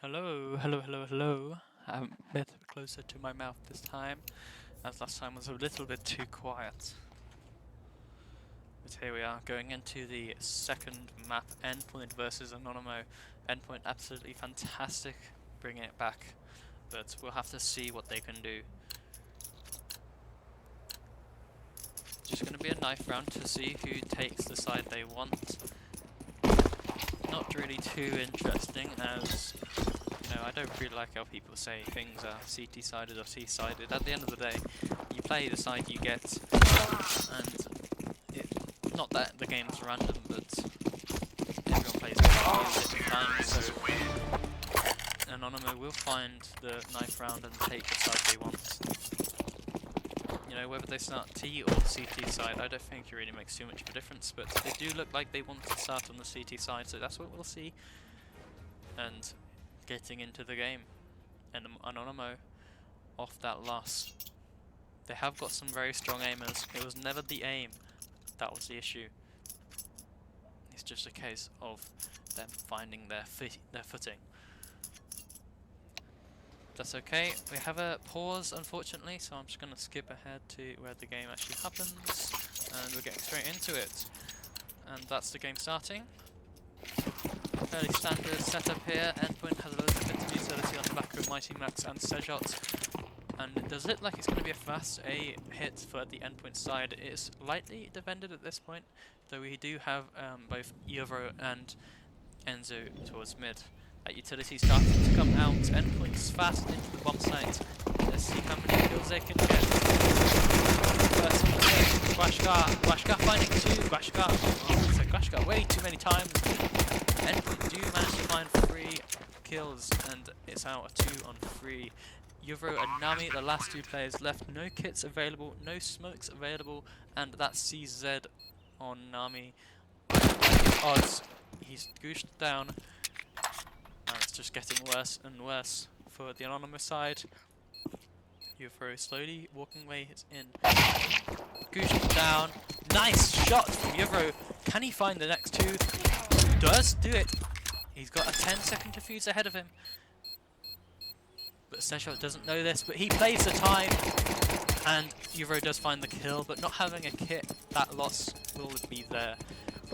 Hello, hello, hello, hello. I'm a bit closer to my mouth this time, as last time was a little bit too quiet. But here we are, going into the second map, Endpoint versus Anonymo. Endpoint absolutely fantastic, bringing it back, but we'll have to see what they can do. Just going to be a knife round to see who takes the side they want. Not really too interesting, as I don't really like how people say things are CT-sided or C-sided. At the end of the day, you play the side you get, and not that the game's random, but everyone plays it at different times, so Anonymo will find the knife round and take the side they want. Whether they start T or CT side, I don't think it really makes too much of a difference, but they do look like they want to start on the CT side, so that's what we'll see. And getting into the game, and Anonymo off that loss. They have got some very strong aimers. It was never the aim that was the issue. It's just a case of them finding their footing. That's okay. We have a pause, unfortunately, so I'm just going to skip ahead to where the game actually happens, and we're getting straight into it. And that's the game starting. Fairly standard setup here. Endpoint has a little bit of utility on the back of Mighty Max and Sejot, and it does look like it's going to be a fast A hit for the Endpoint side. It is lightly defended at this point, though we do have both Euro and Enzo towards mid. That utility starting to come out. Endpoint's fast into the bomb site. Let's see how many kills they can get. First on the hit, Guashka finding two. Guashka way too many times. Endpoint do manage to find 3 kills, and it's out a 2 on 3. Euro and Nami, the last 2 players left. No kits available, no smokes available, and that's CZ on Nami. Odds, he's gooshed down. And it's just getting worse and worse for the Anonymous side. Euro slowly walking away, it's in. Gooshed down. Nice shot from Euro. Can he find the next 2? Does do it. He's got a 10-second defuse ahead of him. But Sejot doesn't know this, but he plays the time. And Euro does find the kill, but not having a kit, that loss will be there.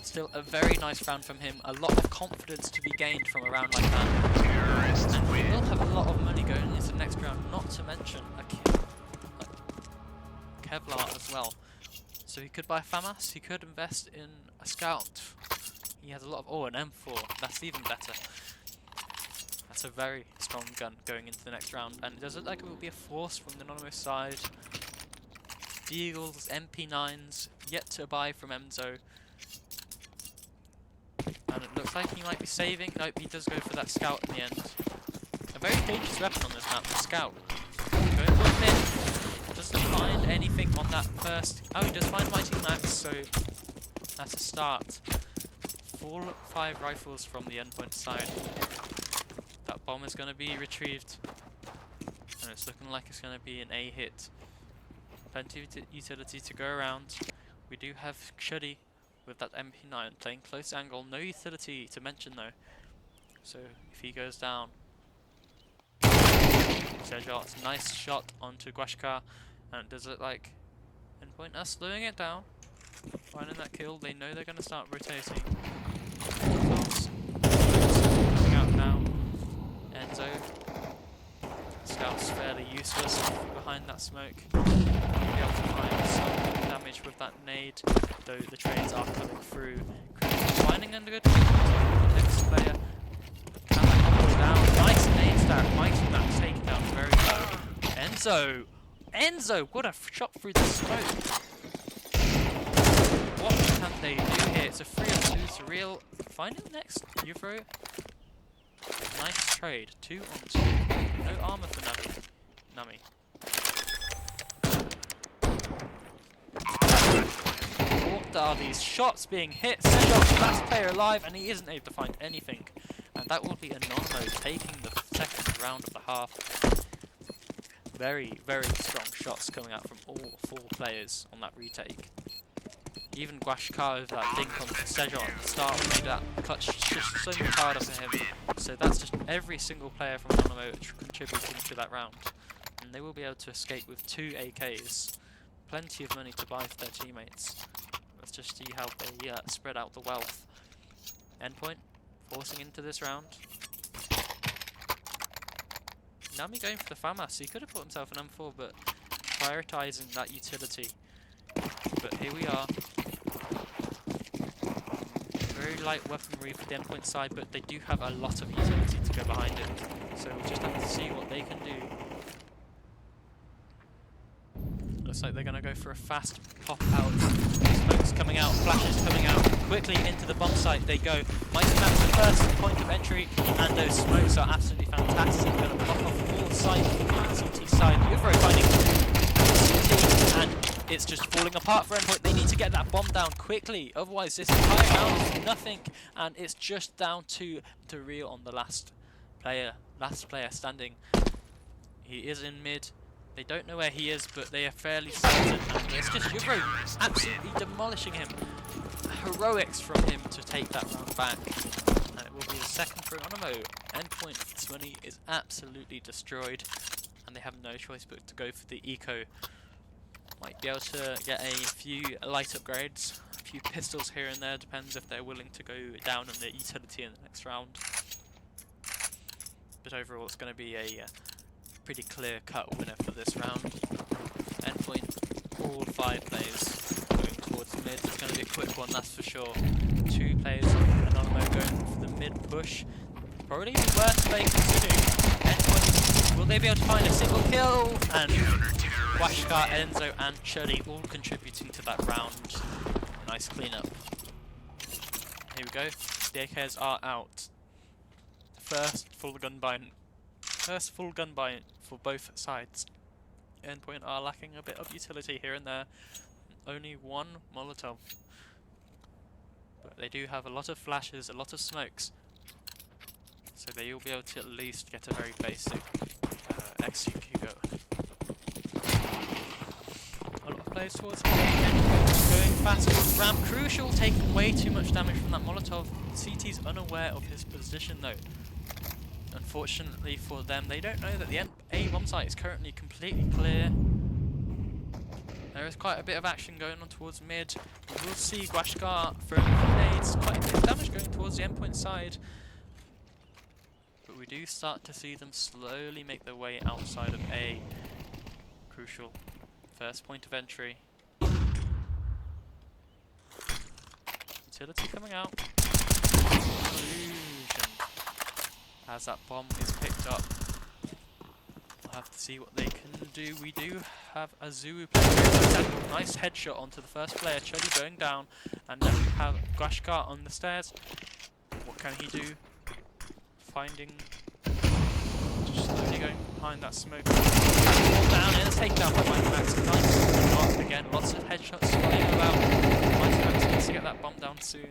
Still a very nice round from him, a lot of confidence to be gained from a round like that. And we will have a lot of money going into the next round, not to mention a Kevlar as well. So he could buy FAMAS, he could invest in a Scout. He has a lot of, an M4, that's even better. That's a very strong gun going into the next round, and it does look like it will be a force from the Anonymous side. Deagles, MP9s, yet to buy from Enzo. And it looks like he might be saving. Nope, he does go for that Scout in the end. A very dangerous weapon on this map, the Scout. Going for a pin. Doesn't find anything on that first. Oh, he does find Mighty Max, so that's a start. 5 rifles from the Endpoint side. That bomb is going to be retrieved. And it's looking like it's going to be an A hit. Plenty of utility to go around. We do have Shuddy with that MP9 playing close angle. No utility to mention though. So if he goes down. Sejot, nice shot onto Guashka. And it does look like Endpoint are slowing it down. Finding that kill, they know they're going to start rotating. Coming out now. Enzo. Scout's fairly useless behind that smoke. Be able to find some damage with that nade, though the trades are coming through. Finding a good next player. Down. Nice nade stack. Mighty Max taken down very well. Enzo! What a shot through the smoke! What can they do here? It's a 3-on-2 surreal. Finding the next Euro. Nice trade. 2 on 2. No armor for Nami. What are these shots being hit? Sejot's last player alive, and he isn't able to find anything. And that will be Anonymo taking the second round of the half. Very, very strong shots coming out from all 4 players on that retake. Even Guashka with that dink on Sejot at the start made that clutch just so much harder for him. So that's just every single player from Anonymo contributing to that round. And they will be able to escape with 2 AKs. Plenty of money to buy for their teammates. Let's just see how they spread out the wealth. Endpoint forcing into this round. Nami going for the FAMAS. He could have put himself an M4, but prioritising that utility. But here we are. Very light weaponry for the Endpoint side, but they do have a lot of utility to go behind it. So we'll just have to see what they can do. Looks like they're going to go for a fast pop out. Smokes coming out, flashes coming out. Quickly into the bomb site they go. Mighty Max the first point of entry, and those smokes are absolutely fantastic. Going to block off all sides from the CT side. Uvro finding CT, and it's just falling apart for Endpoint. They need to get that bomb down quickly, otherwise this entire round is nothing, and it's just down to Real on the last player standing. He is in mid. They don't know where he is, but they are fairly certain, and it's just Uvro absolutely demolishing him. Heroics from him to take that round back, and it will be the second for Anonymo. Endpoint's money is absolutely destroyed, and they have no choice but to go for the eco. Might be able to get a few light upgrades, a few pistols here and there, depends if they're willing to go down on the utility in the next round. But overall it's going to be a pretty clear-cut winner for this round. Endpoint, all 5 players going towards mid. It's going to be a quick one, that's for sure. 2 players of Anonymo going for the mid push. Probably the worst play considering. Endpoint, will they be able to find a single kill? And Washka, Enzo and Chuddy all contributing to that round. Nice cleanup. Here we go, the AKs are out. First full gun buy for both sides. Endpoint are lacking a bit of utility here and there. Only 1 Molotov. But they do have a lot of flashes, a lot of smokes. So they will be able to at least get a very basic execute go. A lot of players towards the end, going fast towards ramp. Crucial, taking way too much damage from that Molotov. CT's unaware of his position though. Unfortunately for them, they don't know that the A bomb site is currently completely clear. There is quite a bit of action going on towards mid. We will see Guashkar throwing grenades, quite a bit of damage going towards the Endpoint side. But we do start to see them slowly make their way outside of A. Crucial. First point of entry. Utility coming out. As that bomb is picked up, we'll have to see what they can do. We do have a Zulu player. Nice headshot onto the first player. Chuddy going down, and then we have Guashkar on the stairs. What can he do? Finding, just slowly going behind that smoke. Down, and it's taken down by Mighty Max. Nice. Again, lots of headshots flying about. Mighty Max needs to get that bomb down soon.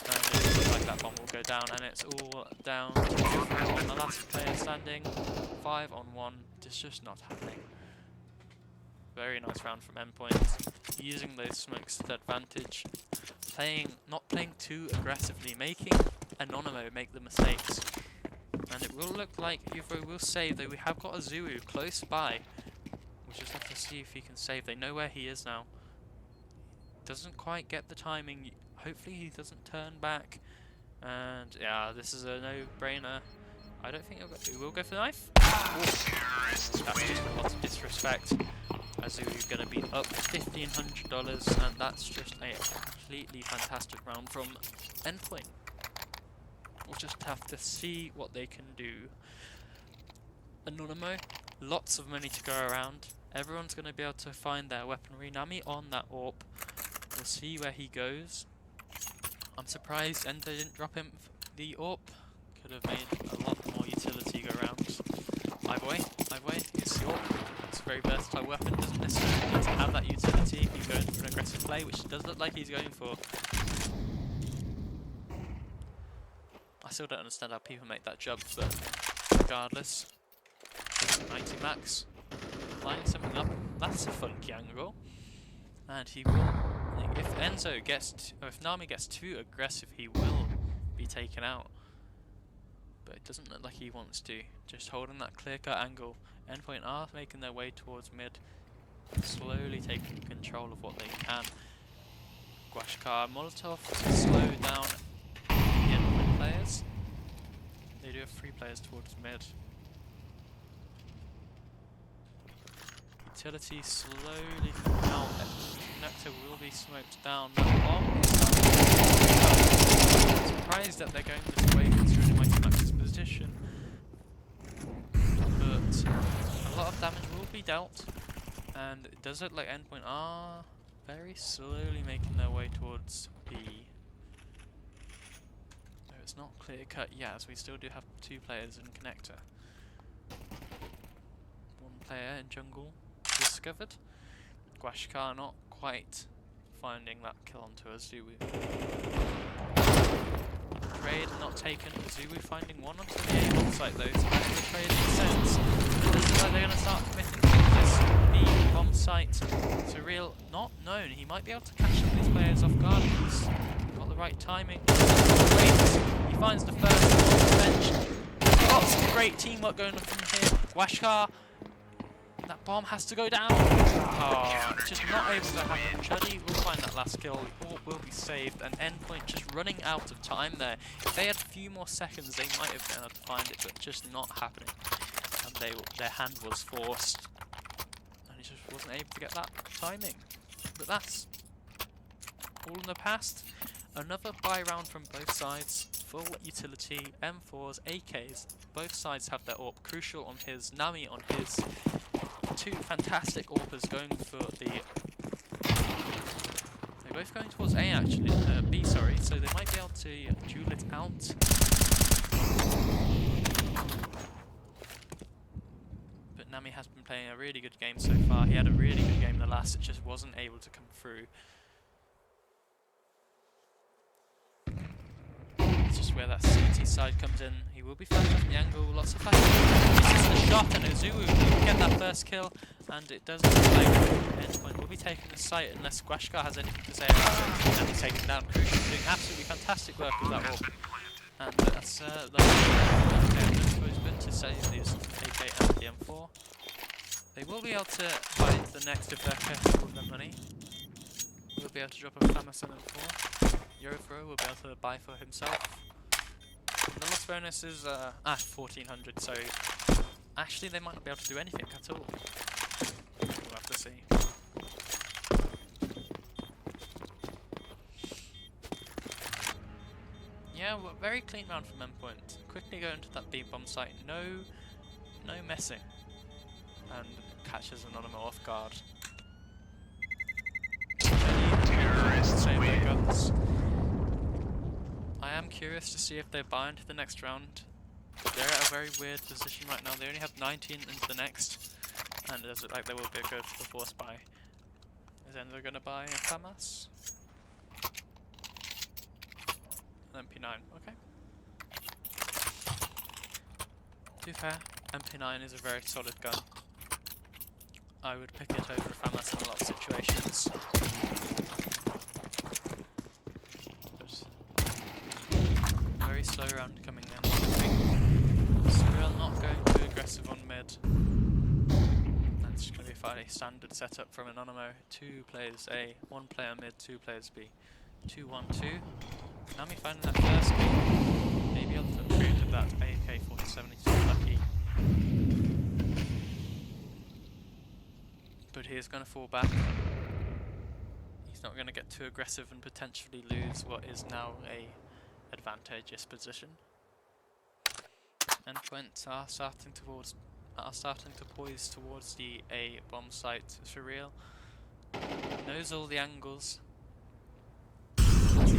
And it looks like that bomb will go down, and it's all down to on the last player standing. 5 on 1. It's just not happening. Very nice round from Endpoint. Using those smokes to advantage. Not playing too aggressively, making Anonymo make the mistakes. And it will look like Uvro will save, though we have got a Zulu close by. We'll just have to see if he can save. They know where he is now. Doesn't quite get the timing. Hopefully he doesn't turn back. And yeah, this is a no-brainer. I don't think he will go for the knife. That's just a lot of disrespect. Azu's going to be up $1,500, and that's just a completely fantastic round from Endpoint. We'll just have to see what they can do. Anonymo, lots of money to go around. Everyone's going to be able to find their weaponry. Nami on that AWP. We'll see where he goes. I'm surprised Endo didn't drop him the AWP. Could have made a lot more utility go around. Iveway, it's the AWP. It's a very versatile weapon. Doesn't necessarily need to have that utility if he's going for an aggressive play, which it does look like he's going for. I still don't understand how people make that jump, but regardless. 90 max. Lining something up. That's a funky angle. And he will. If Nami gets too aggressive, he will be taken out. But Doesn't look like he wants to. Just holding that clear-cut angle. Endpoint are making their way towards mid, slowly taking control of what they can. Guashkar, Molotov to slow down the Endpoint players. They do have 3 players towards mid. Utility slowly coming out. Connector will be smoked down. That bomb is down. Surprised that they're going this way considering Mighty Max's position. But a lot of damage will be dealt. And it does look like Endpoint are very slowly making their way towards B. Though it's not clear cut yet, as we still do have 2 players in connector. 1 player in jungle discovered. Guashkar not quite finding that kill onto Azuu. Trade not taken. Azuu finding 1 onto the A bomb site though, so that the trade makes sense. It doesn't look like they're going to start committing to this B bomb site. Surreal not known. He might be able to catch some of these players off guard. He's got the right timing. Waits. He finds the first on the bench. Lots of great teamwork going on from here. Guashkar. That bomb has to go down. Oh, just not able to happen. Chuddy will find that last kill. All will be saved. And Endpoint just running out of time there. If they had a few more seconds, they might have been able to find it, but just not happening. And their hand was forced. And he just wasn't able to get that timing. But that's all in the past. Another buy round from both sides. Full utility, M4s, AKs. Both sides have their AWP. Crucial on his, Nami on his. 2 fantastic AWPers going for the... They're both going towards A actually, B sorry, so they might be able to duel it out. But Nami has been playing a really good game so far. He had a really good game the last, it just wasn't able to come through. Where that CT side comes in, he will be flashed from the angle, lots of flashes. Misses the shot and Azuu will get that first kill, and it does look like Endpoint will be taking the site unless Guashkar has anything to say about it. And he's taking down Crucial, doing absolutely fantastic work with that AWP. And that's the choice been to save these AK and the M4. They will be able to buy into the next if they're careful with their money. We'll be able to drop a FAMAS and M4. Eurofro will be able to buy for himself. The loss bonus is 1400, so actually they might not be able to do anything at all. We'll have to see. Yeah, well, very clean round from Endpoint. Quickly go into that B bomb site, no messing, and catches Anonymo off guard. Save their guns. I am curious to see if they buy into the next round. They're at a very weird position right now. They only have 19 into the next, and it does look like they will be a good force buy. Is Enzo going to buy a FAMAS? An MP9, okay. To be fair, MP9 is a very solid gun. I would pick it over a FAMAS in a lot of situations. Very slow round coming in. So we're not going too aggressive on mid. That's just going to be a fairly standard setup from Anonymo. 2 players A, 1 player mid, 2 players B. 2-1-2. Nami finding that first kill. Maybe able to upgrade to that AK-47, he's too lucky. But he is going to fall back. He's not going to get too aggressive and potentially lose what is now a advantageous position. Endpoint are starting to poise towards the A bomb site. Surreal knows all the angles. Towards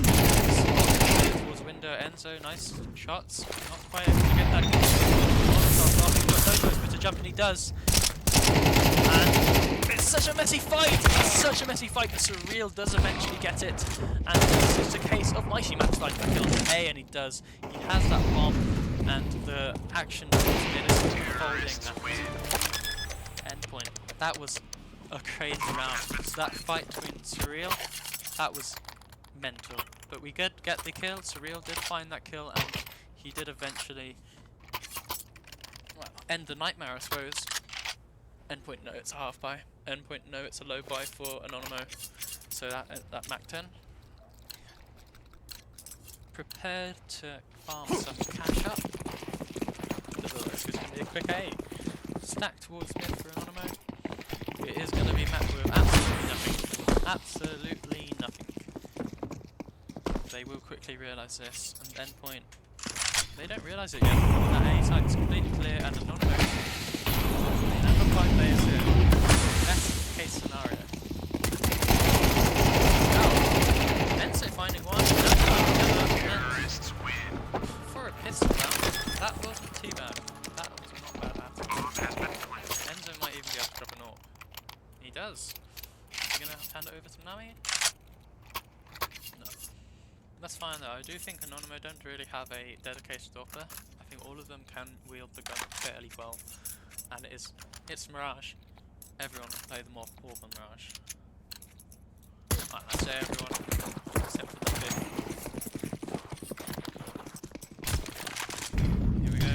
window, Enzo, nice shots. Not quite able to get that kill. He's got no choice but to jump, and he does. And it's such a messy fight! It's such a messy fight, but Surreal does eventually get it. And it's just a case of Mighty Max finding that kill on A, and he does. He has that bomb, and the action is holding that Endpoint. That was a crazy round. So that fight between Surreal, that was mental. But we did get the kill. Surreal did find that kill, and he did eventually well, end the nightmare, I suppose. Endpoint know it's a half buy. Endpoint know it's a low buy for Anonymo. So that Mac 10. Prepared to farm some cash up. Otherwise it's going to be a quick A. Stack towards mid for Anonymo. It is going to be met with absolutely nothing. Absolutely nothing. They will quickly realise this, and Endpoint, they don't realise it yet. That A site is completely clear, and Anonymo, number 5 players here. Best case scenario. Now, Enzo finding one, and for a pistol round, that wasn't too bad. That was not bad at all. Enzo might even be able to drop an AWP. He does. Is he going to hand it over to Nami? No. That's fine though. I do think Anonymo don't really have a dedicated AWPer. I think all of them can wield the gun fairly well. And it's Mirage. Everyone can play the more AWP on Mirage. Right, I'd say everyone except for the fifth. Here we go.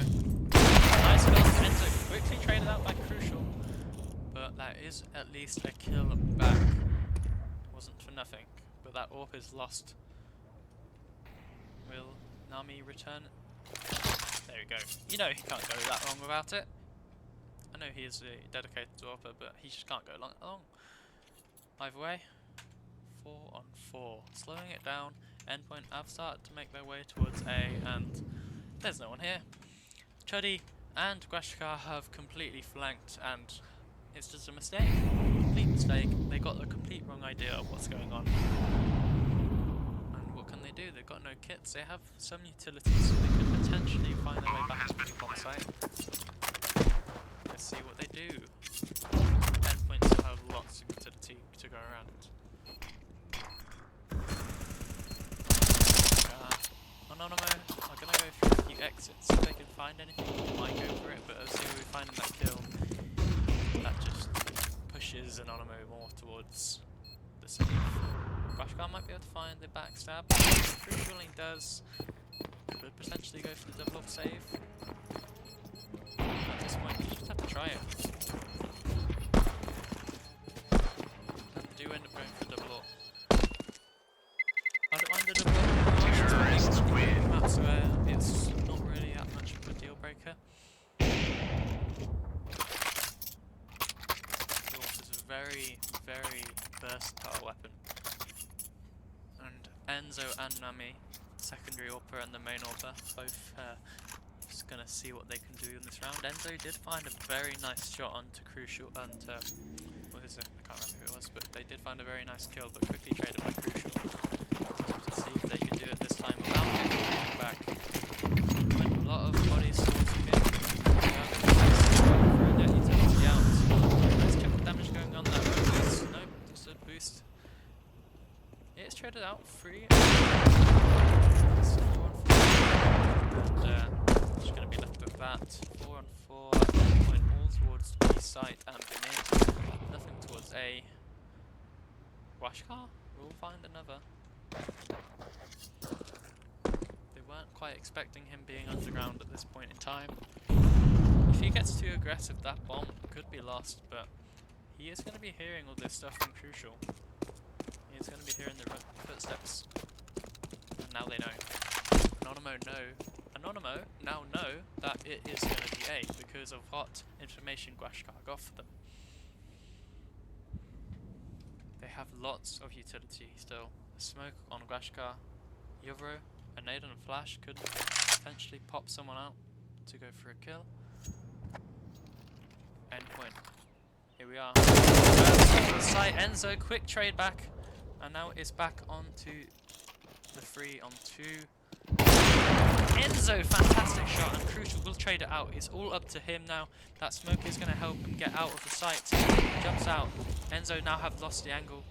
Nice kill from Enzo, quickly traded out by Crucial. But that is at least a kill back. Wasn't for nothing. But that AWP is lost. Will Nami return? There we go. You know he can't go that long without it. I know he is a dedicated AWPer, but he just can't go long. Either way, 4 on 4. Slowing it down. Endpoint have started to make their way towards A, and there's no one here. Chuddy and Gwashkar have completely flanked, and it's just a mistake. Complete mistake. They got the complete wrong idea of what's going on. What can they do? They've got no kits. They have some utilities, so they could potentially find their way back to the bomb site. Let's see what they do. Endpoint still have lots of utility to go around. Anonymo are going to go through a few exits. If they can find anything, they might go for it, but as soon as we find that kill, that just pushes Anonymo more towards the safe. Gwashkar might be able to find the backstab. Crucial he does. Could potentially go for the double off save. At this point, you just have to try it. And do end up going for double off. I don't mind the double off. Maps where it's not really that much of a deal breaker. The AWP is a very, very versatile weapon. And Enzo and Nami, secondary AWPer and the main AWPer, both just gonna see what they can do in this round. Enzo did find a very nice shot onto Crucial and what is it? I can't remember who it was, but they did find a very nice kill, but quickly traded by Crucial. To see if they could do it this time without getting back. When a lot of bodies towards him in, throwing their utility out. Nice triple damage going on there. Nope, just a boost. It's traded out, 3. It's 4 on 4. And just going to be left with that. 4 on 4, point all towards B site and mid. Nothing towards A. Gwashkar will find another. They weren't quite expecting him being underground at this point in time. If he gets too aggressive, that bomb could be lost, but he is going to be hearing all this stuff from Crucial. He's going to be hearing the footsteps. And now they know. Anonymo now know that it is going to be A because of what information Gwashkar got for them. They have lots of utility still. A smoke on Gwashkar. Yovro, a nade and a flash could potentially pop someone out to go for a kill. Endpoint. Here we are. Site Enzo, quick trade back. And now it's back onto the 3 on 2. Enzo, fantastic shot, and Crucial will trade it out. It's all up to him now. That smoke is going to help him get out of the site. Jumps out. Enzo now have lost the angle.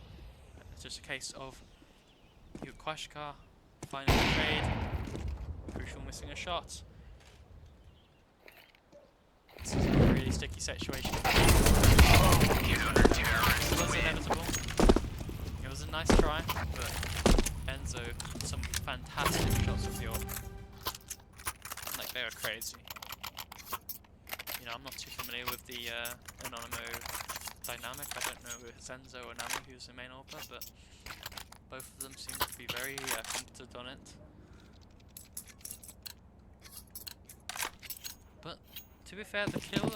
It's just a case of Gwashkar finding the trade. Crucial missing a shot. This is a really sticky situation. It was inevitable. It was a nice try, but Enzo, some fantastic shots of the AWP. Like, they were crazy. you know, I'm not too familiar with the Anonymo dynamic. I don't know if Zenzo or Nami who's the main AWPer, but both of them seem to be very competent on it. But to be fair, the kill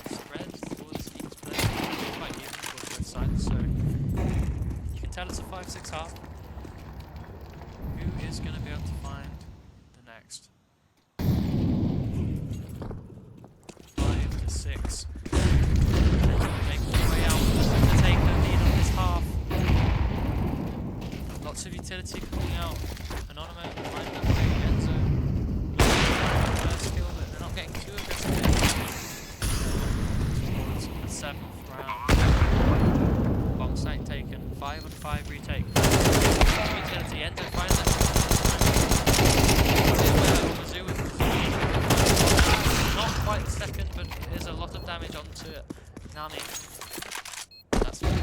spread towards each player is quite even towards both sides, so you can tell it's a 5-6 half. Who is going to be able to find the next? 5 to 6. Making their way out to take the lead on this half. Lots of utility coming out. Anonymo find that way in end zone. First kill, but they're not getting too aggressive. Towards the 7th round. Bomb site taken. 5 on 5 retake. Utility end zone find that. Not quite the second, but there's a lot of damage onto Nami. That's what will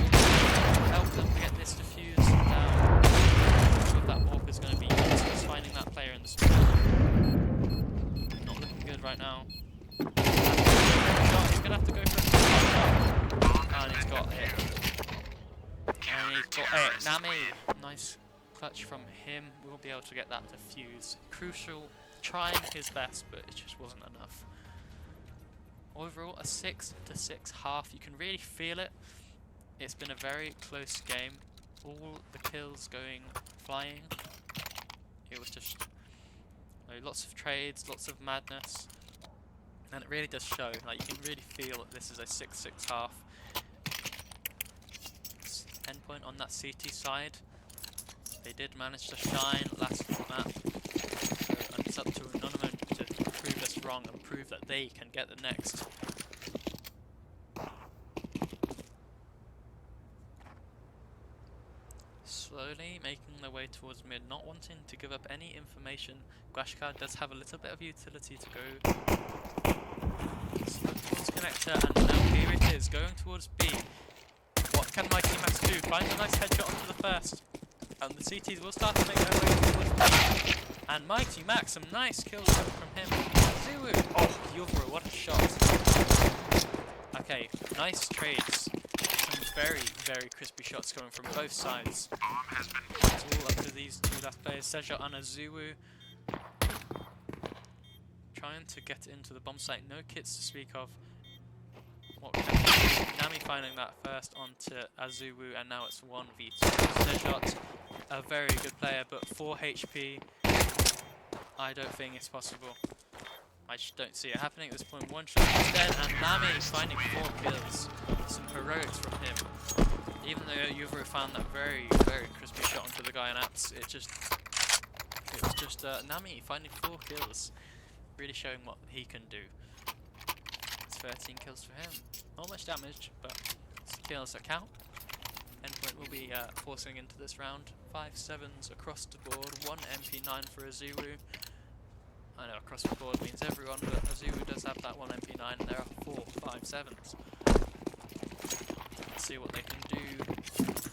help them get this defused down. What that AWP is going to be used is finding that player in the street. Not looking good right now. He's going to have to go for a shot. And he's got it. And he's got it. Nami! Nice clutch from him. We'll be able to get that defused. Crucial. Trying his best, but it just wasn't enough. Overall, a 6 to 6 half. You can really feel it. It's been a very close game. All the kills going flying. It was just lots of trades, lots of madness, and it really does show. Like, you can really feel that this is a 6-6 half. Endpoint on that CT side. They did manage to shine last map. So it's up to Anonymo to prove us wrong and prove that they can get the next. Slowly making their way towards mid, not wanting to give up any information. Guashka does have a little bit of utility to go towards connector, and now here it is, going towards B. What can Mighty Max do? Finds a nice headshot onto the first. And the CTs will start to make their way towards B. And Mighty Max, some nice kills from him. Zulu! Oh, Yuvro, what a shot. Okay, nice trades. Some very, very crispy shots coming from both sides. It's all up to these two last players, Seja and Azuwu. Trying to get into the bomb site, no kits to speak of. What Nami finding that first onto Azuwu, and now it's 1v2. Seja, a very good player, but 4 HP. I don't think it's possible. I just don't see it happening at this point. One shot instead, and Nami finding 4 kills. Some heroics from him. Even though Yuvro found that very, very crispy shot onto the guy on apps, it was just Nami finding 4 kills. Really showing what he can do. It's 13 kills for him. Not much damage, but it's kills that count. Endpoint will be forcing into this round. 5-7s across the board. 1 MP9 for Azuwu. I know across the board means everyone, but Azuwu does have that 1 MP9, and there are 4 5-7s. Let's see what they can do.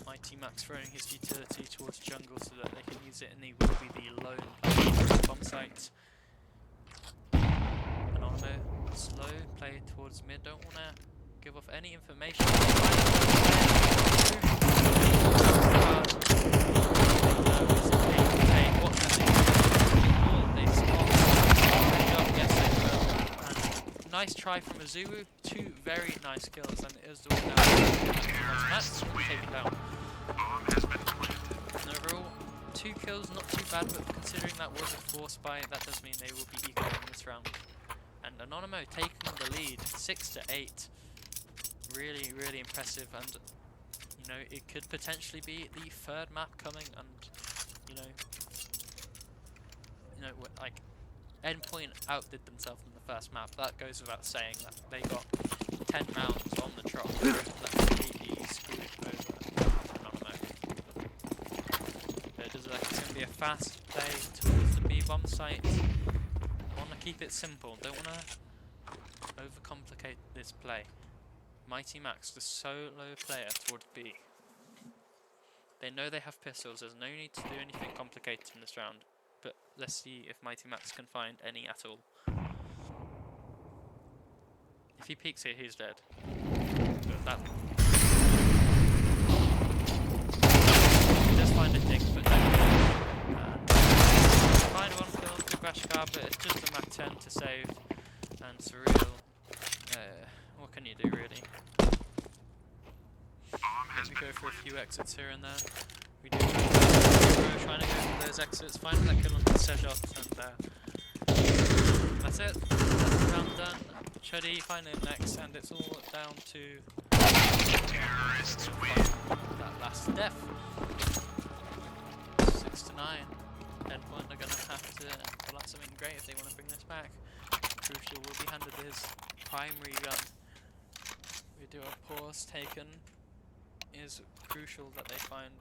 Mighty Max throwing his utility towards jungle so that they can use it, and he will be the lone player for his bomb site. Anonymo, slow play towards mid, don't want to give off any information. Nice try from Azuwu, 2 very nice kills, and it is all down. That's taken down. And overall, 2 kills, not too bad, but considering that was a force buy, that does mean they will be equal in this round. And Anonymo taking the lead, 6-8. Really, really impressive, and you know, it could potentially be the 3rd map coming, and you know, like, Endpoint outdid themselves in the first map. That goes without saying, that they got 10 rounds on the trot. That completely screwed over Anonymo. But it does look like it's going to be a fast play towards the B bomb site. Want to keep it simple, don't want to overcomplicate this play. Mighty Max, the solo player towards B. They know they have pistols, there's no need to do anything complicated in this round. But let's see if Mighty Max can find any at all. If he peeks here, he's dead. But that he does find a thing, but then find one kill, good crash car, but it's just a Mac 10 to save, and Surreal. What can you do really? We go for a few exits here and there. We do trying to go for those exits, finding that kill on the Sejot, and that's it. That's the round done. Chuddy finding it next, and it's all down to that last death. 6 to 9. Endpoint are going to have to pull out something great if they want to bring this back. Crucial will be handed his primary gun. We do a pause taken. Is crucial that they find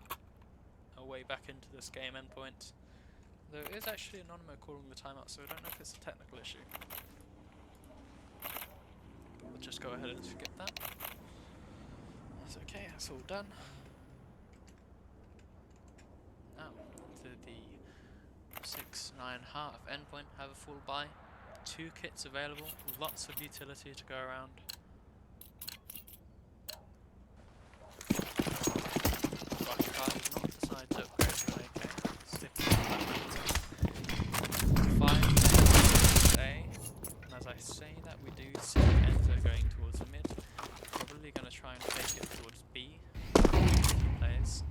a way back into this game. Endpoint. Though it is actually Anonymo calling the timeout, so I don't know if it's a technical issue. We'll just go ahead and skip that. That's okay, that's all done. Now, to the 6-9 heart of Endpoint, have a full buy. 2 kits available, lots of utility to go around. Card did not decide to upgrade to an AK, sticking with that. 5 A, and as I say that, we do see Enter going towards mid. Probably going to try and take it towards B. Players.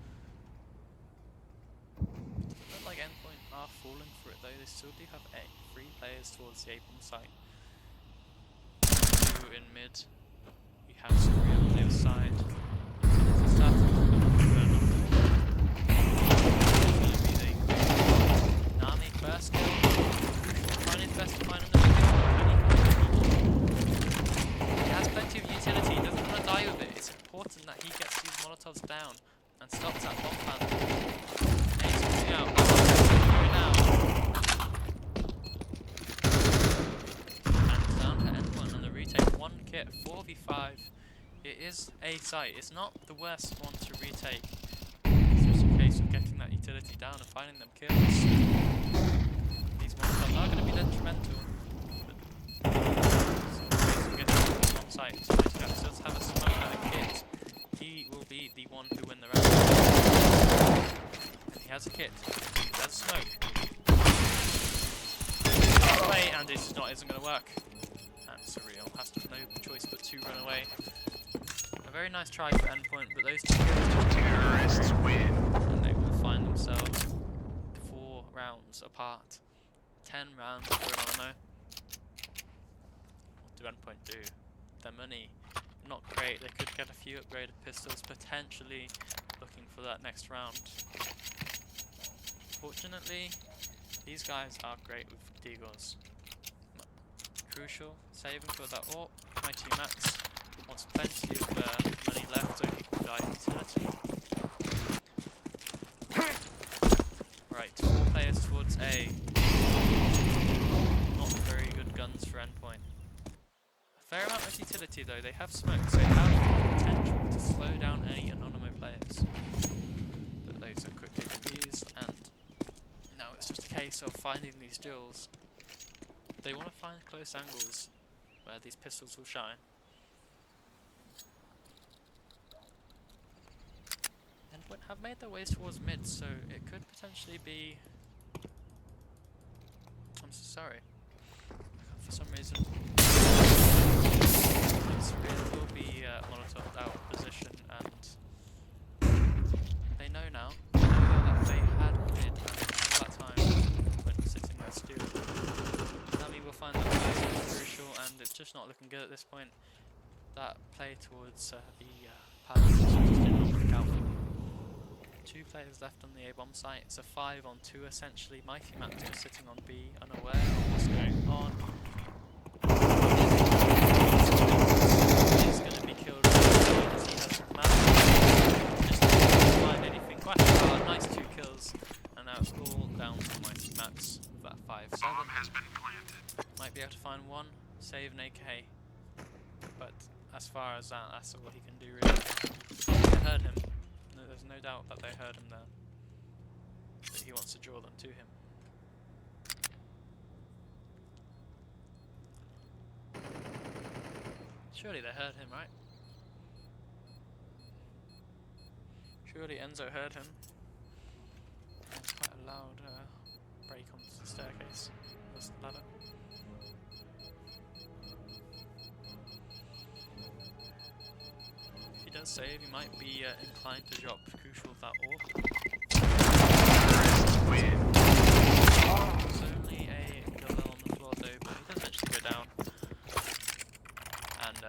Look like Endpoint are falling for it though, they still do have 3 players towards the A bomb site. 2 in mid. We have Surreal on the other side. First kill. Trying his best to find another kill. He has plenty of utility, he doesn't want to die with it. It's important that he gets these Molotovs down and stops that bomb plant. He's coming out. Going down. And down to Endpoint on the retake. 1 kit, 4v5. It is a site. It's not the worst one to retake. It's just a case of getting that utility down and finding them kills. These Molotovs are going to be detrimental, but so getting on site. So Jack does have a smoke and a kit. He will be the one who win the round. And he has a kit. He has a smoke. Away, and it just isn't going to work. And Surreal has no choice but to run away. A very nice try for Endpoint, but those 2 terrorists win, and they will find themselves 4 rounds apart. 10 rounds for Anonymo. What do Endpoint do? Their money, not great. They could get a few upgraded pistols, potentially looking for that next round. Fortunately, these guys are great with Deagles. Crucial, saving for that AWP, 22 max. Wants plenty of money left, so he can die utility. Right, 4 players towards A. Not very good guns for Endpoint. A fair amount of utility though, they have smoke, so they have the potential to slow down any Anonymo players. But those are quickly defused, and now it's just a case of finding these duels. They want to find close angles where these pistols will shine. Endpoint have made their ways towards mid, so it could potentially be... I'm so sorry. For some reason... It will be Molotov out of position, and they know now. They know that they had mid, and all that time when sitting there still. Nami will find that crucial, and it's just not looking good at this point. That play towards the palace just did not work out. 2 players left on the A-bomb site. It's a 5-on-2 essentially. Mighty Max just sitting on B, unaware of what's going on. He's going to be killed as he has some mass. Just didn't find anything. Quite hard, nice 2 kills. And now it's all down to Mighty Max with that 5-7. Might be able to find 1, save an AK. But as far as that, that's all he can do really. They heard him. There's no doubt that they heard him there. But he wants to draw them to him. Surely they heard him, right? Surely Enzo heard him. It's quite a loud break on the staircase. That's the ladder. If he does save, he might be inclined to drop crucial with that orb. There's only a kill on the floor though, but he does actually go down. And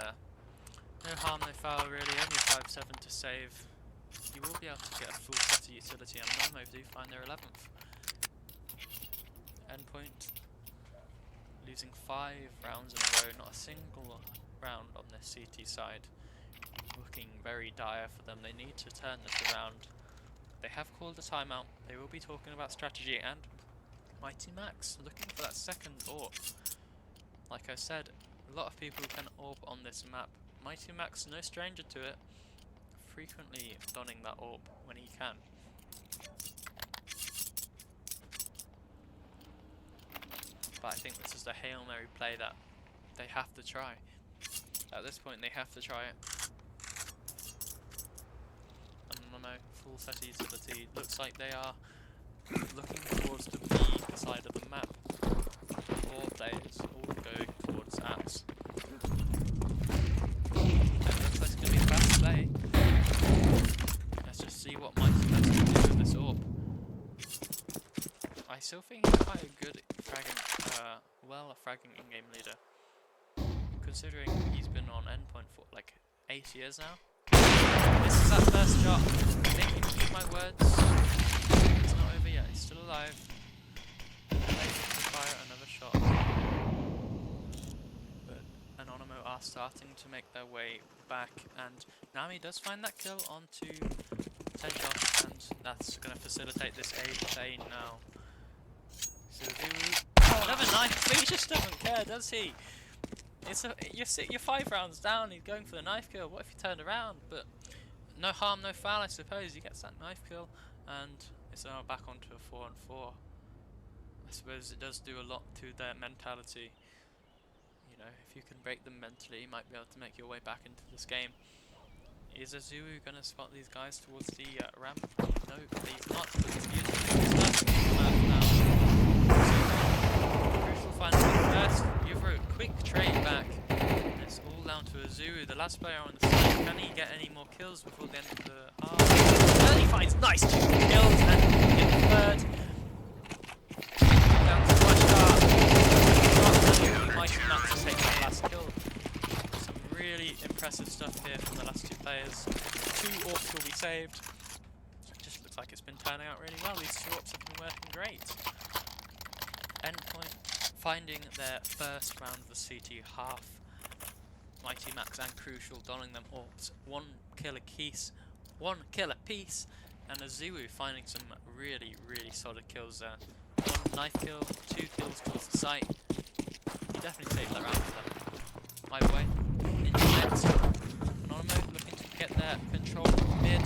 no harm, no foul really, only 5-7 to save. You will be able to get a full set of utility, and Anonymo do find their 11th. Endpoint losing 5 rounds in a row, not a single round on this CT side. Looking very dire for them. They need to turn this around. They have called a timeout. They will be talking about strategy, and Mighty Max looking for that second orb. Like I said, a lot of people can orb on this map. Mighty Max, no stranger to it, frequently donning that orb when he can. But I think this is the Hail Mary play that they have to try. At this point they have to try it. Anonymo, full set of utility. Looks like they are looking towards the B side of the map. All players all going towards Axe. It looks like it's going to be a fast play. Let's just see what Mighty Max can do with this orb. I still think he's quite a good fragging, a fragging in-game leader. Considering he's been on Endpoint for like 8 years now. This is that first shot. I think you can keep my words. It's not over yet, he's still alive. Able to fire another shot. But Anonymo are starting to make their way back, and Nami does find that kill onto 10 shots, and that's going to facilitate this A play now. So another knife, but he just doesn't care, does he? You're 5 rounds down, he's going for the knife kill. What if he turned around? But no harm, no foul, I suppose. He gets that knife kill, and it's now back onto a 4-on-4. I suppose it does do a lot to their mentality. You know, if you can break them mentally, you might be able to make your way back into this game. Is Azuu going to spot these guys towards the ramp? No, he's not. It's beautiful. Crucial finally first. Yuvro, quick trade back. It's all down to Azuu, the last player on the side. Can he get any more kills before the end of the half? Well, he finds nice 2 kills and in third. Down to Flashstar. Mighty Max has taken the last kill. Some really impressive stuff here from the last 2 players. 2 orbs will be saved. It just looks like it's been turning out really well. These 2 orbs have been working great. Endpoint finding their first round of the CT half. Mighty Max and Crucial donning them orbs. 1 kill apiece, and Azuu finding some really solid kills there. 1 knife kill, 2 kills towards the site. He definitely saved that round for them. My way, into next. Anonymo looking to get their control mid.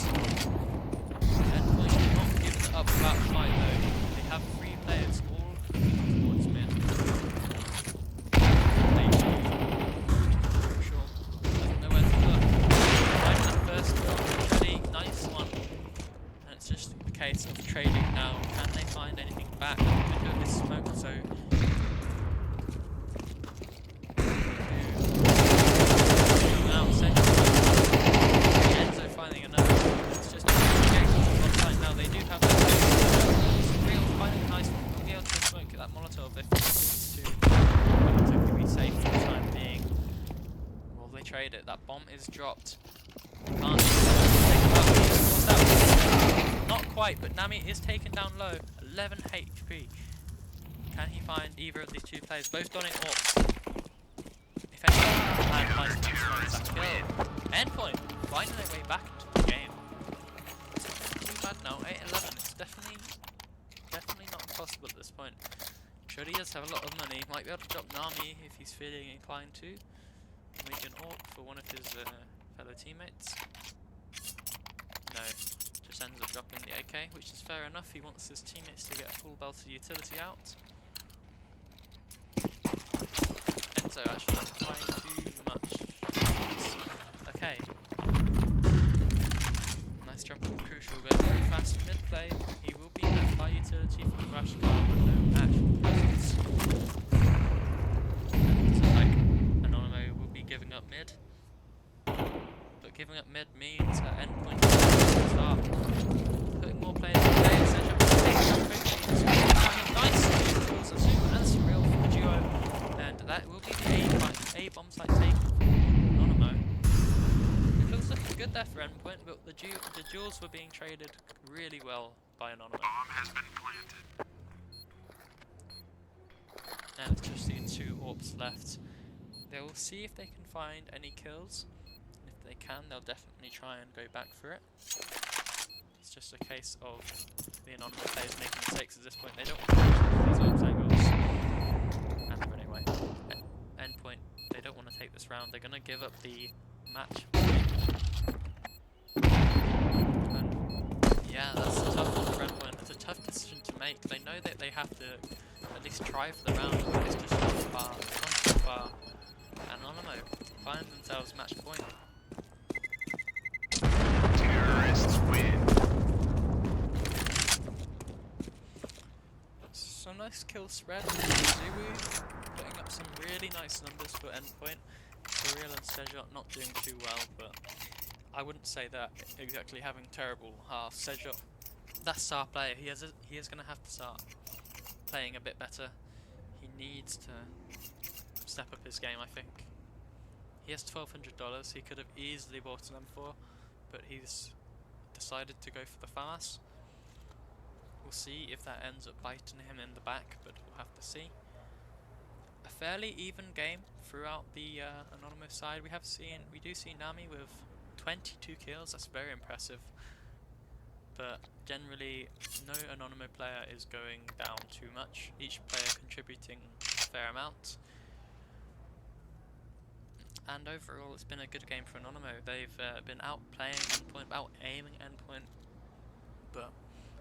Endpoint not giving it up without a fight though. They have 3 players all towards mid. Crucial doesn't know where to look. Finding that first kill, pretty nice one. And it's just a case of trading now. Can they find anything back? The window is smoked, so Enzo finding another. It's just a now. They do have that. Real finding a nice one. We'll be able to smoke that Molotov if it's to be safe for the time being. Will they trade it? That bomb is dropped. Can't what's that? Not quite, but Nami is taken down low. 11 HP. Can he find either of these 2 players? Both donning orbs. If anyone can nice that kill. Endpoint finding their way back into the game. It's not too bad now. 8-11. It's definitely not impossible at this point. Sure, he does have a lot of money. Might be able to drop Nami if he's feeling inclined to. Make an orb for one of his fellow teammates. No, just ends up dropping the AK, which is fair enough. He wants his teammates to get a full belt of utility out. Enzo actually not trying too much. Crucial goes very fast mid play. He will be met by utility from the Crash Car, but no actual presence. And like Anonymo will be giving up mid. But giving up mid means at Endpoint will start putting more players in play. Essentially, nice kills of Super and Surreal for the duo. And that will be the A bomb site taken for Anonymo. It was looking good there for Endpoint, but the duels were being traded really well by Anonymo. Bomb has been planted. And just the 2 AWPs left. They will see if they can find any kills. And if they can, they'll definitely try and go back for it. It's just a case of the Anonymous players making mistakes at this point. They don't want to these AWPs angles. And they're running away. Endpoint, they don't want to take this round. They're going to give up the match. And yeah, that's a tough one for Endpoint. It's a tough decision to make. They know that they have to at least try for the round, but it's just too far. It's gone too far. Anonymo find themselves match point. Terrorists win. So nice kill spread. Zuru putting up some really nice numbers for Endpoint. Surreal and Sejot not doing too well, but I wouldn't say that exactly having terrible half. Sejot, that star player, he is going to have to start playing a bit better. He needs to step up his game, I think. He has $1,200, he could have easily bought an M4, but he's decided to go for the FAMAS. We'll see if that ends up biting him in the back, but we'll have to see. A fairly even game throughout the Anonymous side. We do see Nami with 22 kills, that's very impressive. But generally, no Anonymo player is going down too much, each player contributing a fair amount. And overall, it's been a good game for Anonymo. They've been outplaying Endpoint, out-aiming Endpoint, but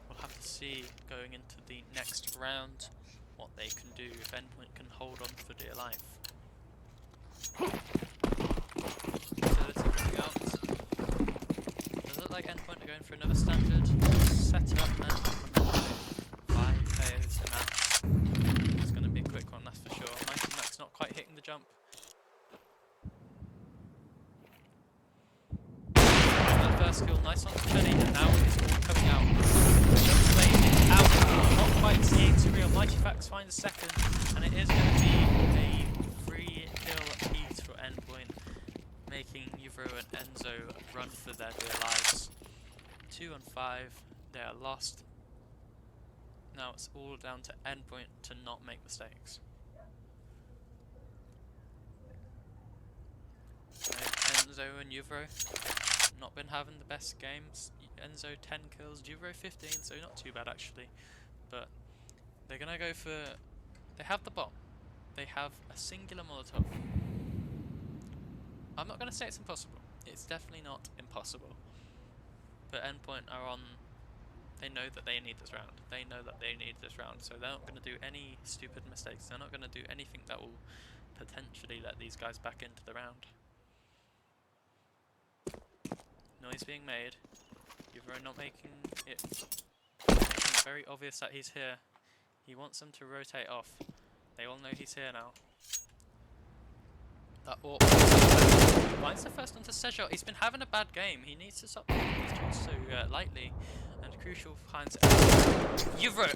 we'll have to see going into the next round what they can do, if Endpoint can hold on for dear life. Utility coming out. Does it look like Endpoint are going for another standard setup now? 5 players in that. It's going to be a quick one, that's for sure. Mighty Max not quite hitting the jump. That first kill, nice on Penny, and now it's all coming out. Jump lane out, not quite seeing Surreal. Mighty Max finds a second, and it is going to be a 3 kill piece for Endpoint, making Yuvro and Enzo run for their dear lives. 2 on 5, they are lost. Now it's all down to Endpoint to not make mistakes. Right, Enzo and Yuvro not been having the best games. Enzo 10 kills, Yuvro 15, so not too bad actually. But they're gonna go for. They have the bomb. They have a singular Molotov. I'm not gonna say it's impossible. It's definitely not impossible. But Endpoint are on. They know that they need this round. They know that they need this round, so they're not gonna do any stupid mistakes. They're not gonna do anything that will potentially let these guys back into the round. Noise being made. Yuvro not making it very obvious that he's here. He wants them to rotate off. They all know he's here now. That finds the first onto Sejot. He's been having a bad game. He needs to stop taking these shots so lightly. And Crucial finds Yuvro!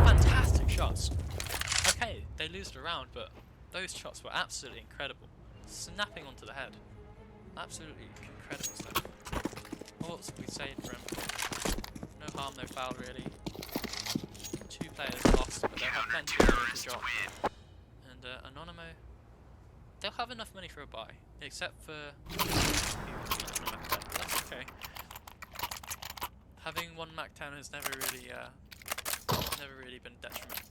Fantastic shots. Okay, they lose the round, but those shots were absolutely incredible. Snapping onto the head. Absolutely incredible stuff. What we say for him? No harm, no foul really. 2 players lost, but they'll have plenty of money to drop. And Anonymo, they'll have enough money for a buy, except for that's okay. Having 1 MAC-10 has never really been a detriment.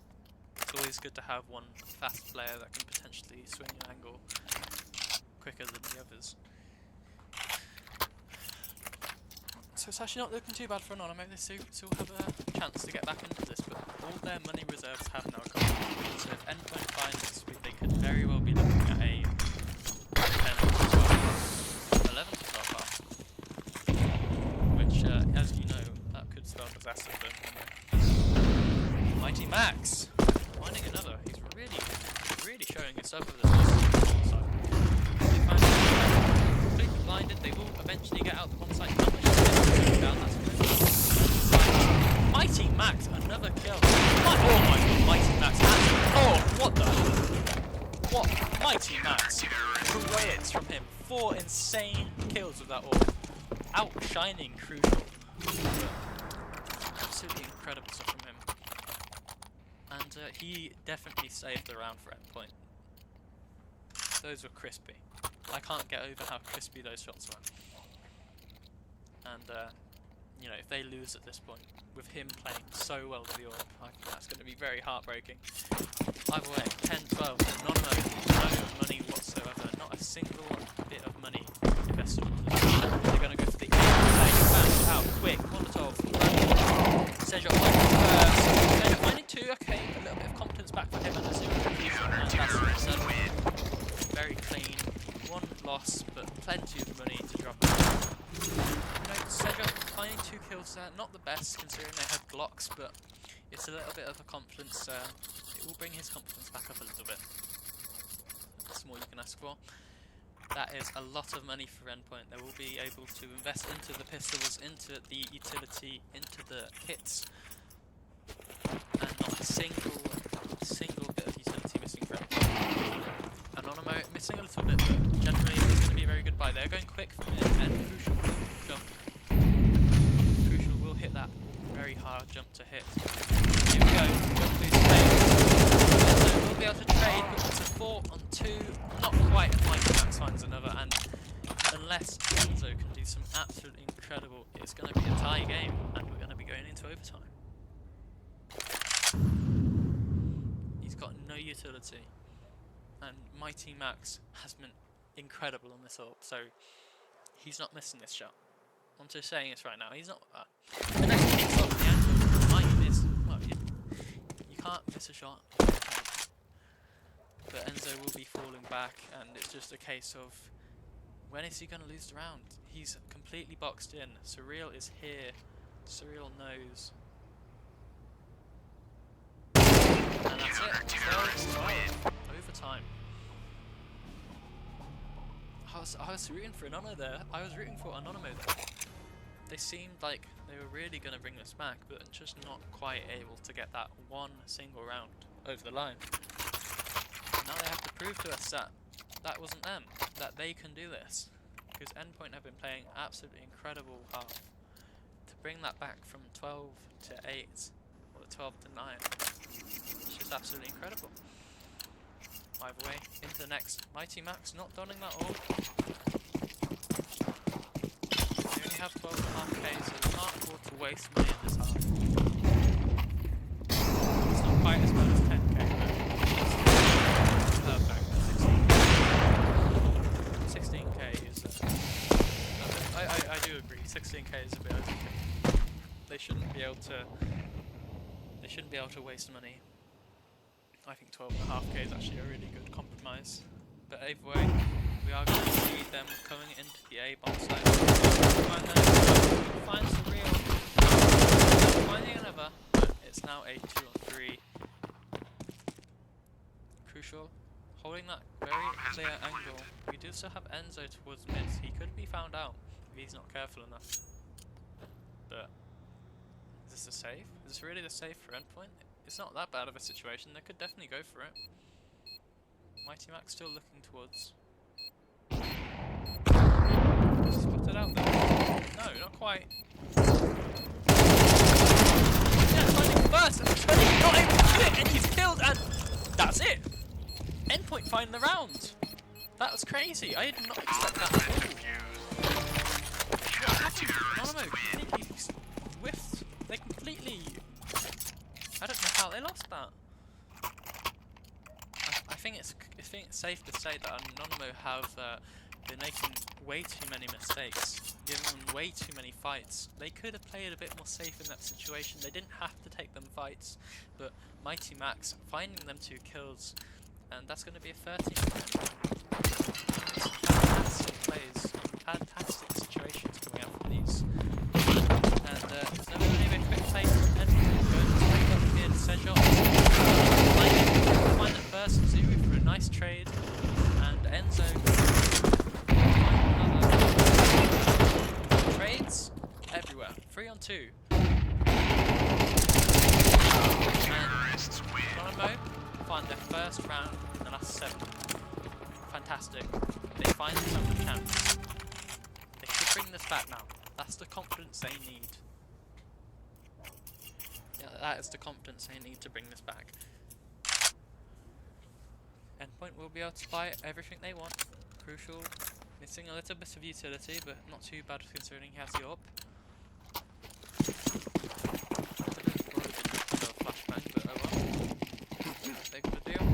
It's always good to have 1 fast player that can potentially swing an angle quicker than the others. So it's actually not looking too bad for Anonymo. They still have a chance to get back into this, but all their money reserves have now gone. So if Endpoint finds this, they could very well be looking at a 10 to 12, 11 to 12 half. Which, as you know, good stuff with this. So, they find it completely blinded. They will eventually get out the one side. Not much down. That's good. Mighty Max, another kill. Oh my god, Mighty Max. Oh, what the? What? Mighty Max. Great from him. 4 insane kills with that orb. Outshining Crucial. Absolutely incredible stuff from him. And he definitely saved the round for Endpoint. Those were crispy. I can't get over how crispy those shots were. And, you know, if they lose at this point, with him playing so well with the orb, I think that's going to be very heartbreaking. Either way, 10-12, Anonymo, no money whatsoever, not a single bit of money invested into this. They're going to go for the bang, out, quick, Molotov, Sejok finding 2, okay, a little bit of confidence back for him and the 0 and that's very clean, 1 loss, but plenty of money to drop. Sejok finding 2 kills there, not the best considering they had Glocks, but it's a little bit of a confidence, it will bring his confidence back up a little bit. That's more you can ask for. That is a lot of money for Endpoint. They will be able to invest into the pistols, into the utility, into the kits, and not a single bit of utility missing for Endpoint. Anonymo missing a little bit, but generally it's going to be a very good buy. They're going quick from it, and Crucial will jump. Crucial will hit that very hard jump to hit. Here we go, jump boost trade. We'll be able to trade, but it's a 4 on 2, not quite, and Mighty Max finds another, and unless Enzo can do some absolutely incredible, it's going to be a tie game, and we're going to be going into overtime. He's got no utility, and Mighty Max has been incredible on this orb, so he's not missing this shot. I'm just saying this right now, he's not. Unless he kicks off the angle, might miss. Well, you can't miss a shot. But Enzo will be falling back, and it's just a case of when is he going to lose the round? He's completely boxed in. Surreal is here. Surreal knows. And that's it. 12-12. Overtime. I was rooting for Anonymo there. I was rooting for Anonymo there. They seemed like they were really going to bring this back, but just not quite able to get that one single round over the line. Now they have to prove to us that that wasn't them, that they can do this. Because Endpoint have been playing absolutely incredible half. To bring that back from 12 to 8, or 12 to 9, it's just absolutely incredible. Either way, into the next. Mighty Max not donning that orb. They only have 12.5k, so they can't afford to waste money in this half. It's not quite as bad as 10k, but it's perfect. 16k is I do agree, 16k is a bit overkill. They shouldn't be able to waste money. I think 12.5k is actually a really good compromise. But either way, we are going to see them coming into the A bomb site. Find Surreal. Finding another, but it's now a 2 on 3. Crucial. Holding that very clear angle. We do still have Enzo towards mid. He could be found out if he's not careful enough. But is this a safe? Is this really the safe for Endpoint? It's not that bad of a situation. They could definitely go for it. Mighty Max still looking towards. Spotted out there. No, not quite. Yeah, finding first, and Tony not able to do it, and he's killed, and that's it. Endpoint find the round. That was crazy. I did not expect that at all. Anonymo completely whiffed. They completely. I don't know how they lost that. I think it's safe to say that Anonymo have been making way too many mistakes, giving them way too many fights. They could have played a bit more safe in that situation. They didn't have to take them fights, but Mighty Max finding them 2 kills, and that's going to be a 13. Fantastic plays, fantastic situations coming out from these. And there's never really been a quick play from Endpoint. Going straight up here to Sejok. Find it first, 0 for a nice trade, and Enzo trades everywhere. 3 on 2. Terrorists win. Anonymo find their first round in the last 7. Fantastic. They finally have the chance. They should bring this back now. That's the confidence they need. Yeah, that is the confidence they need to bring this back. Endpoint will be able to buy everything they want. Crucial. Missing a little bit of utility, but not too bad considering he has the AWP. Flashbang, but oh well. Big of a deal.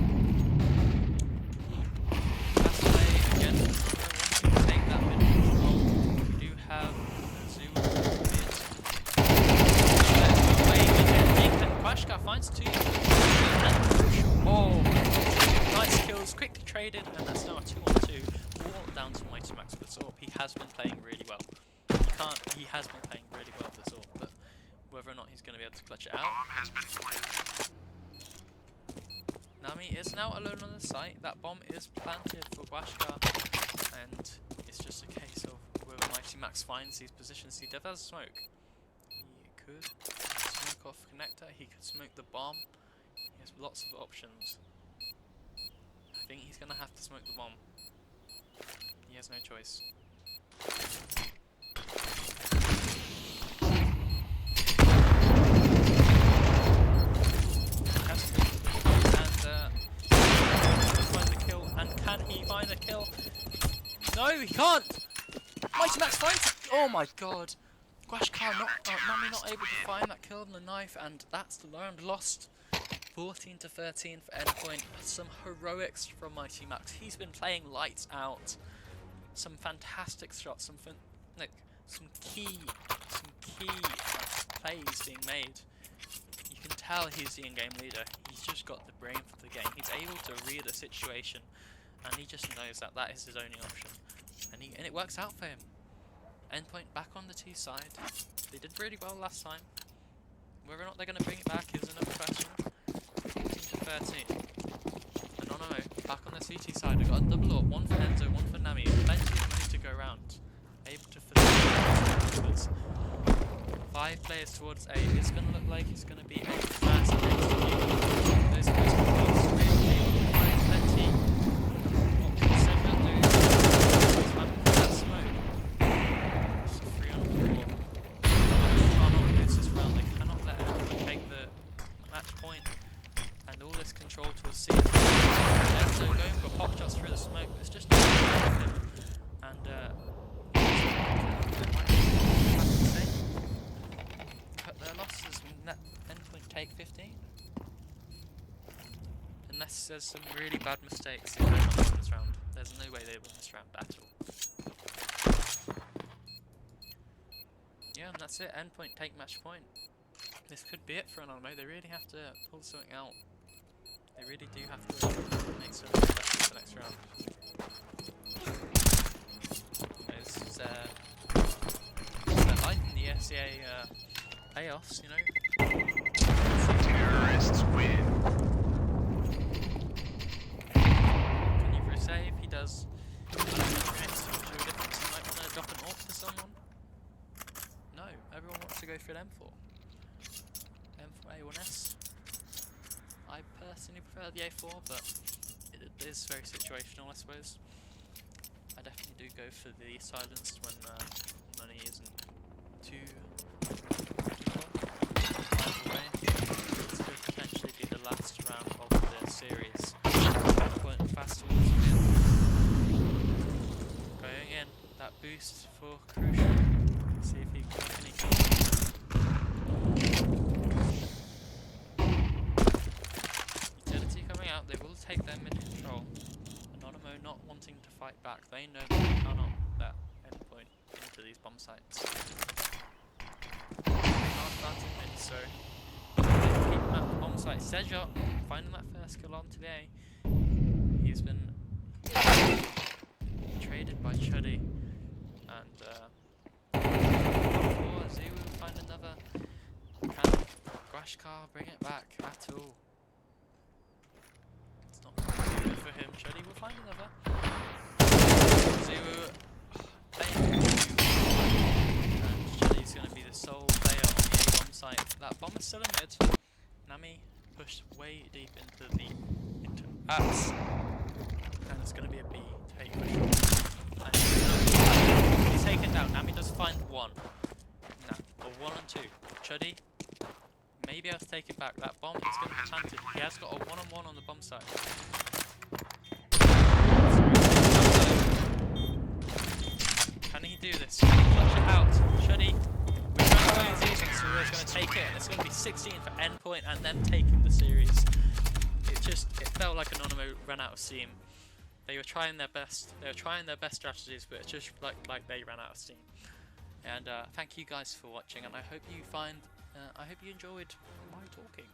That's the way again. I want to take that mid control. We do have Zoo mid. Quashka finds 2. Oh, nice kills, quickly traded, and that's now a 2 on 2. All down to Mighty Max with AWP. He has been playing really well. He has been playing really well with AWP, but whether or not he's going to be able to clutch it out. Bomb has been planted. Nami is now alone on the site. That bomb is planted for Quashka, and it's just a case of whether Mighty Max finds these positions. He does have smoke. He could smoke off connector. He could smoke the bomb. He has lots of options. I think he's going to have to smoke the bomb. He has no choice. Find the kill, and can he find a kill? No, he can't! Mighty Max finds it! Oh my god! Quashka Nami not able to find that kill on the knife, and that's the round lost. 14 to 13 for Endpoint. Some heroics from Mighty Max. He's been playing lights out. Some fantastic shots, some key plays being made. You can tell he's the in-game leader. He's just got the brain for the game. He's able to read a situation, and he just knows that that is his only option, and it works out for him. Endpoint back on the T side. They did really well last time. Whether or not they're going to bring it back is another question. 14 to 13. Anonymo back on the CT side. We've got a double up, one for Enzo, one for Nami. Plenty of money to go around. Able to facilitate. 5 players towards A. It's going to look like it's going to be a fast execute. Those guys can really able to find plenty. What can Sega do? That smoke. It's a 3 on 4. They cannot lose this round. They cannot let anyone take the match point. And all this control to a C. Enzo going for pop shots through the smoke, but it's just not him. And cut their losses. Endpoint take 15. Unless there's some really bad mistakes in this round. There's no way they win this round at all. Yeah, and that's it. Endpoint take match point. This could be it for Anonymo. They really have to pull something out. They really do have to make something special for the next round. It's their life in the ESEA playoffs, you know. Terrorists win. Can you save? He does. Next to show a difference. He might want to drop an AWP to someone. No, everyone wants to go for an M4. M4 A1S. I personally prefer the A4, but it is very situational, I suppose. I definitely do go for the silenced when money isn't too far away. This could potentially be the last round of the series. Point fast towards win. Going in, that boost for Crucial. See if he can make any kills. Utility coming out, they will take their mid control. Anonymo not wanting to fight back, they know that they cannot let Endpoint into these bomb sites. They are starting mid, so keep them at the bomb site. Sejot finding that first kill onto the A. He's been traded by Chuddy, and Zoo will find another. Can Quashka bring it back at all? It's not good for him. feet deep into the ass. And it's going to be a B take for sure. And he's taken down. Nami does find one. No, or 1 and 2. Chuddy, maybe I'll take it back. That bomb is going to be planted. He has got a 1-on-1 on the bomb side. Can he do this? Can he clutch it out? Chuddy, we're trying to go season, so we're going to take it, and it's going to be 16 for Endpoint and them taking the series. It felt like Anonymo ran out of steam. They were trying their best. They were trying their best strategies, but it's just like they ran out of steam. And thank you guys for watching, and I hope you enjoyed my talking.